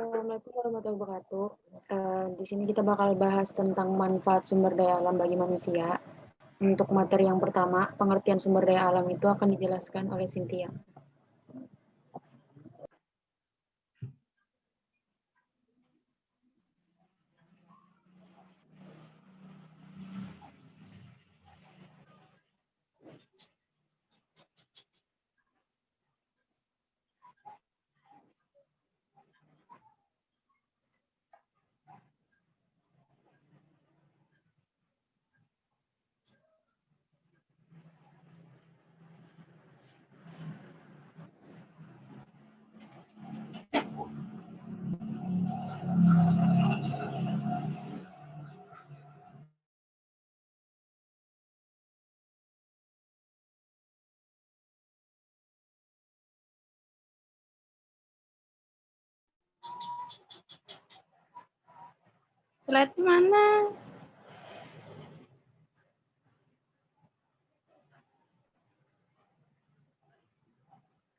Assalamualaikum warahmatullahi wabarakatuh. Di sini kita bakal bahas tentang manfaat sumber daya alam bagi manusia. Untuk materi yang pertama, pengertian sumber daya alam itu akan dijelaskan oleh Cynthia. Slide mana?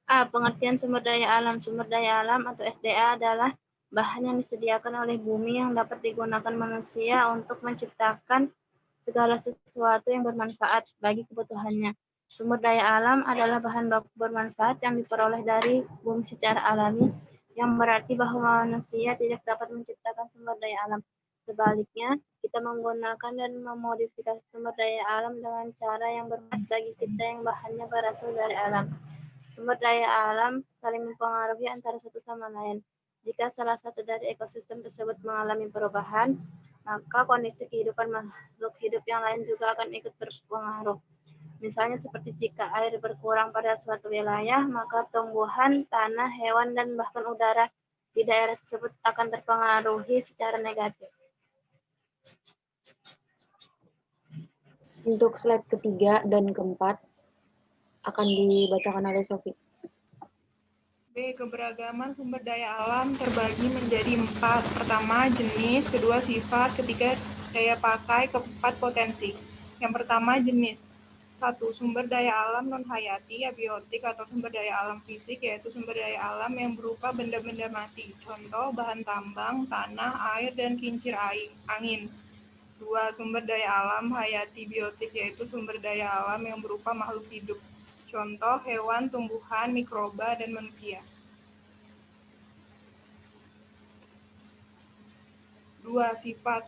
Pengertian sumber daya alam. Sumber daya alam atau SDA adalah bahan yang disediakan oleh bumi yang dapat digunakan manusia untuk menciptakan segala sesuatu yang bermanfaat bagi kebutuhannya. Sumber daya alam adalah bahan baku bermanfaat yang diperoleh dari bumi secara alami, yang berarti bahwa manusia tidak dapat menciptakan sumber daya alam. Sebaliknya, kita menggunakan dan memodifikasi sumber daya alam dengan cara yang bermanfaat bagi kita yang bahannya berasal dari alam. Sumber daya alam saling mempengaruhi antara satu sama lain. Jika salah satu dari ekosistem tersebut mengalami perubahan, maka kondisi kehidupan makhluk hidup yang lain juga akan ikut berpengaruh. Misalnya seperti jika air berkurang pada suatu wilayah, maka tumbuhan, tanah, hewan, dan bahkan udara di daerah tersebut akan terpengaruhi secara negatif. Untuk slide ketiga dan keempat akan dibacakan oleh Sofi. B. Keberagaman sumber daya alam terbagi menjadi 4. Pertama, jenis. Kedua, sifat. Ketiga, daya pakai. Keempat, potensi. Yang pertama, jenis. 1. Sumber daya alam non-hayati, abiotik, atau sumber daya alam fisik, yaitu sumber daya alam yang berupa benda-benda mati. Contoh, bahan tambang, tanah, air, dan kincir angin. 2. Sumber daya alam hayati biotik, yaitu sumber daya alam yang berupa makhluk hidup. Contoh, hewan, tumbuhan, mikroba, dan manusia. 2. Sifat.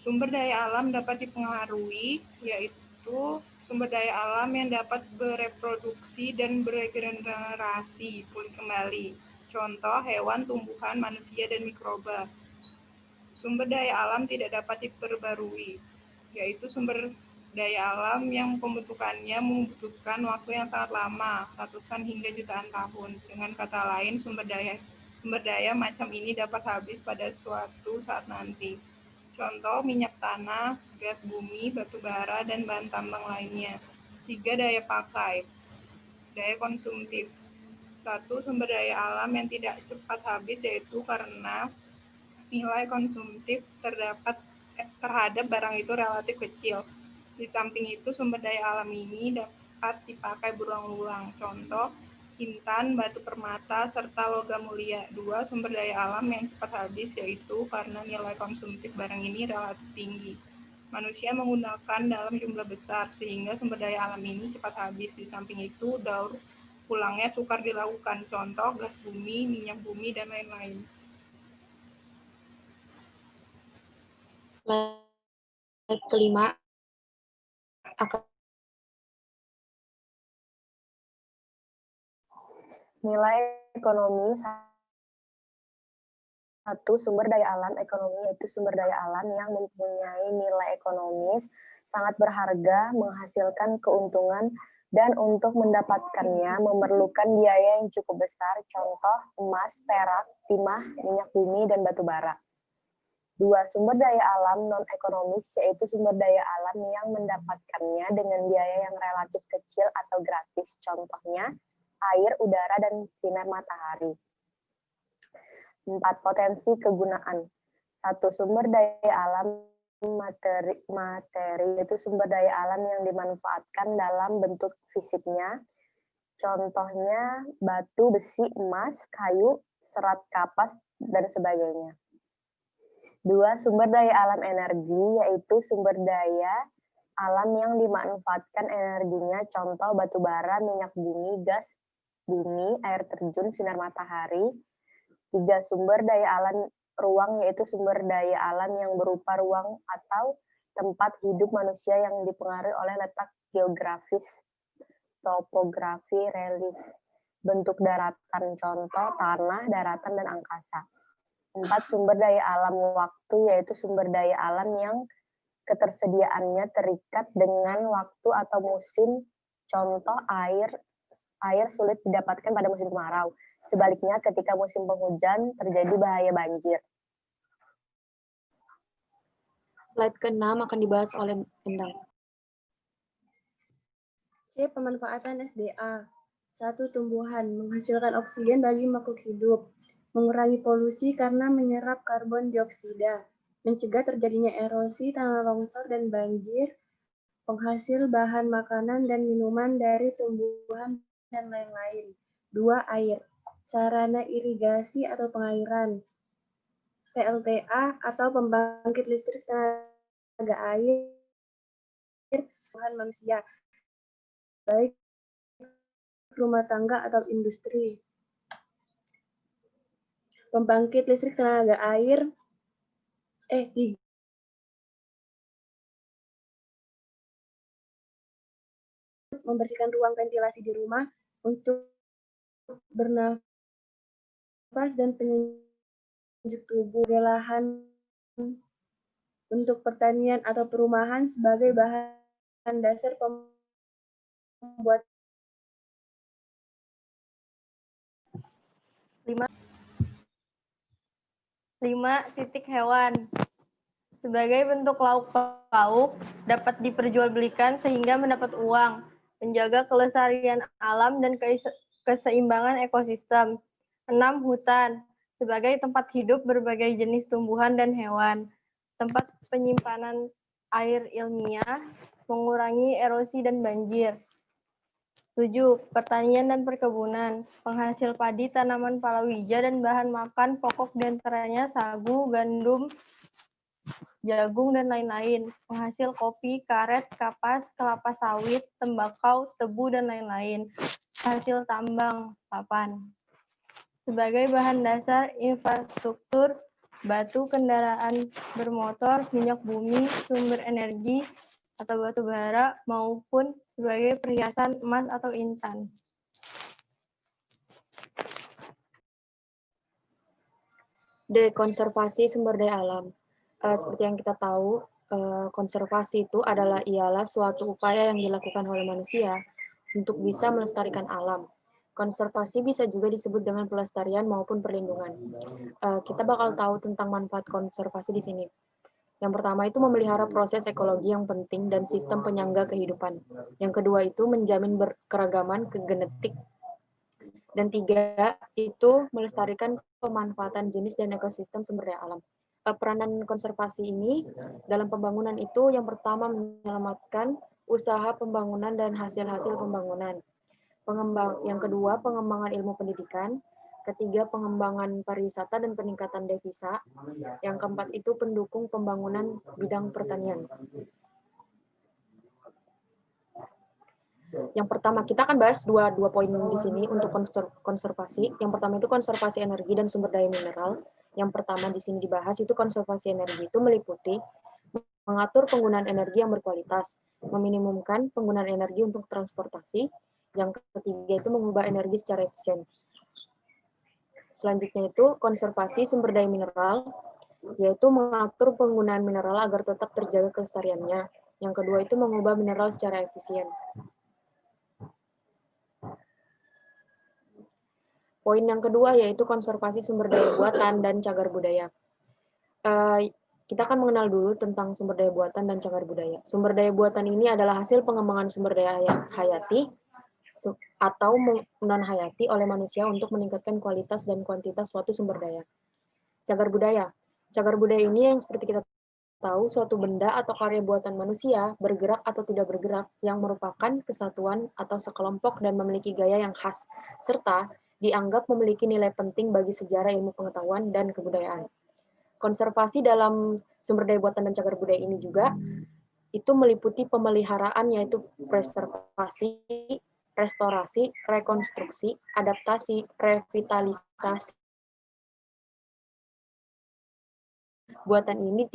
Sumber daya alam dapat dipengaruhi, yaitu sumber daya alam yang dapat bereproduksi dan beregenerasi, pulih kembali. Contoh, hewan, tumbuhan, manusia, dan mikroba. Sumber daya alam tidak dapat diperbarui, yaitu sumber daya alam yang pembentukannya membutuhkan waktu yang sangat lama, ratusan hingga jutaan tahun. Dengan kata lain, sumber daya macam ini dapat habis pada suatu saat nanti. Contoh, minyak tanah, gas bumi, batu bara, dan bahan tambang lainnya. 3. Daya pakai. Daya konsumtif. 1. Sumber daya alam yang tidak cepat habis, yaitu karena nilai konsumtif terhadap barang itu relatif kecil. Di samping itu, sumber daya alam ini dapat dipakai berulang-ulang. Contoh, intan, batu permata, serta logam mulia. 2. Sumber daya alam yang cepat habis, yaitu karena nilai konsumtif barang ini relatif tinggi. Manusia menggunakan dalam jumlah besar, sehingga sumber daya alam ini cepat habis. Di samping itu, daur ulangnya sukar dilakukan. Contoh, gas bumi, minyak bumi, dan lain-lain. Slide kelima akan nilai ekonomi. 1. Sumber daya alam ekonomi, yaitu sumber daya alam yang mempunyai nilai ekonomis sangat berharga, menghasilkan keuntungan, dan untuk mendapatkannya memerlukan biaya yang cukup besar. Contoh, emas, perak, timah, minyak bumi, dan batu bara. 2. Sumber daya alam non-ekonomis, yaitu sumber daya alam yang mendapatkannya dengan biaya yang relatif kecil atau gratis. Contohnya, air, udara, dan sinar matahari. 4. Potensi kegunaan. 1. Sumber daya alam materi, yaitu sumber daya alam yang dimanfaatkan dalam bentuk fisiknya. Contohnya, batu, besi, emas, kayu, serat kapas, dan sebagainya. 2. Sumber daya alam energi, yaitu sumber daya alam yang dimanfaatkan energinya, contoh batu bara, minyak bumi, gas bumi, air terjun, sinar matahari. 3. Sumber daya alam ruang, yaitu sumber daya alam yang berupa ruang atau tempat hidup manusia yang dipengaruhi oleh letak geografis, topografi, relief, bentuk daratan, contoh tanah, daratan, dan angkasa. 4. Sumber daya alam waktu, yaitu sumber daya alam yang ketersediaannya terikat dengan waktu atau musim, contoh air sulit didapatkan pada musim kemarau. Sebaliknya, ketika musim penghujan terjadi bahaya banjir. Slide ke-6 akan dibahas oleh Endang. C. Pemanfaatan SDA. 1. Tumbuhan menghasilkan oksigen bagi makhluk hidup, mengurangi polusi karena menyerap karbon dioksida, mencegah terjadinya erosi tanah longsor dan banjir, penghasil bahan makanan dan minuman dari tumbuhan, dan lain-lain. 2. Air, sarana irigasi atau pengairan, PLTA atau pembangkit listrik tenaga air, bahan manusia, baik rumah tangga atau industri. Pembangkit listrik tenaga air, membersihkan ruang ventilasi di rumah untuk bernafas dan penyejuk tubuh. Lahan untuk pertanian atau perumahan sebagai bahan dasar pembuat 5. Titik hewan. Sebagai bentuk lauk pauk dapat diperjualbelikan sehingga mendapat uang, menjaga kelestarian alam dan keseimbangan ekosistem. 6. Hutan. Sebagai tempat hidup berbagai jenis tumbuhan dan hewan, tempat penyimpanan air ilmiah, mengurangi erosi dan banjir. 7. Pertanian dan perkebunan, penghasil padi, tanaman palawija, dan bahan makan pokok diantaranya sagu, gandum, jagung, dan lain-lain. Penghasil kopi, karet, kapas, kelapa sawit, tembakau, tebu, dan lain-lain. Hasil tambang, 8. Sebagai bahan dasar infrastruktur, batu, kendaraan bermotor, minyak bumi, sumber energi, atau batu bara, maupun sebagai perhiasan emas atau intan. D. Konservasi sumber daya alam. Seperti yang kita tahu, konservasi itu ialah suatu upaya yang dilakukan oleh manusia untuk bisa melestarikan alam. Konservasi bisa juga disebut dengan pelestarian maupun perlindungan. Kita bakal tahu tentang manfaat konservasi di sini. Yang pertama itu memelihara proses ekologi yang penting dan sistem penyangga kehidupan. Yang kedua itu menjamin keragaman genetik. Dan 3 itu melestarikan pemanfaatan jenis dan ekosistem sumber daya alam. Peranan konservasi ini dalam pembangunan itu yang pertama menyelamatkan usaha pembangunan dan hasil-hasil pembangunan. Yang kedua pengembangan ilmu pendidikan. Ketiga, pengembangan pariwisata dan peningkatan devisa. Yang keempat itu pendukung pembangunan bidang pertanian. Yang pertama, kita akan bahas dua poin di sini untuk konservasi. Yang pertama itu konservasi energi dan sumber daya mineral. Yang pertama di sini dibahas itu konservasi energi itu meliputi mengatur penggunaan energi yang berkualitas, meminimumkan penggunaan energi untuk transportasi. Yang ketiga itu mengubah energi secara efisien. Selanjutnya itu konservasi sumber daya mineral, yaitu mengatur penggunaan mineral agar tetap terjaga kelestariannya. Yang kedua itu mengubah mineral secara efisien. Poin yang kedua yaitu konservasi sumber daya buatan dan cagar budaya. Kita akan mengenal dulu tentang sumber daya buatan dan cagar budaya. Sumber daya buatan ini adalah hasil pengembangan sumber daya hayati atau non-hayati oleh manusia untuk meningkatkan kualitas dan kuantitas suatu sumber daya. Cagar budaya. Cagar budaya ini yang seperti kita tahu suatu benda atau karya buatan manusia bergerak atau tidak bergerak yang merupakan kesatuan atau sekelompok dan memiliki gaya yang khas serta dianggap memiliki nilai penting bagi sejarah ilmu pengetahuan dan kebudayaan. Konservasi dalam sumber daya buatan dan cagar budaya ini juga itu meliputi pemeliharaan, yaitu preservasi, restorasi, rekonstruksi, adaptasi, revitalisasi. Buatan ini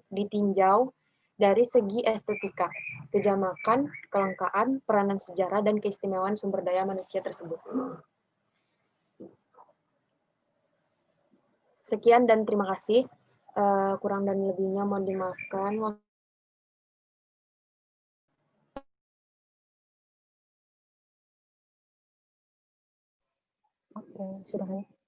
ditinjau dari segi estetika, kejamakan, kelangkaan, peranan sejarah, dan keistimewaan sumber daya manusia tersebut. Sekian dan terima kasih. Kurang dan lebihnya mohon dimaafkan. Oke, sudah.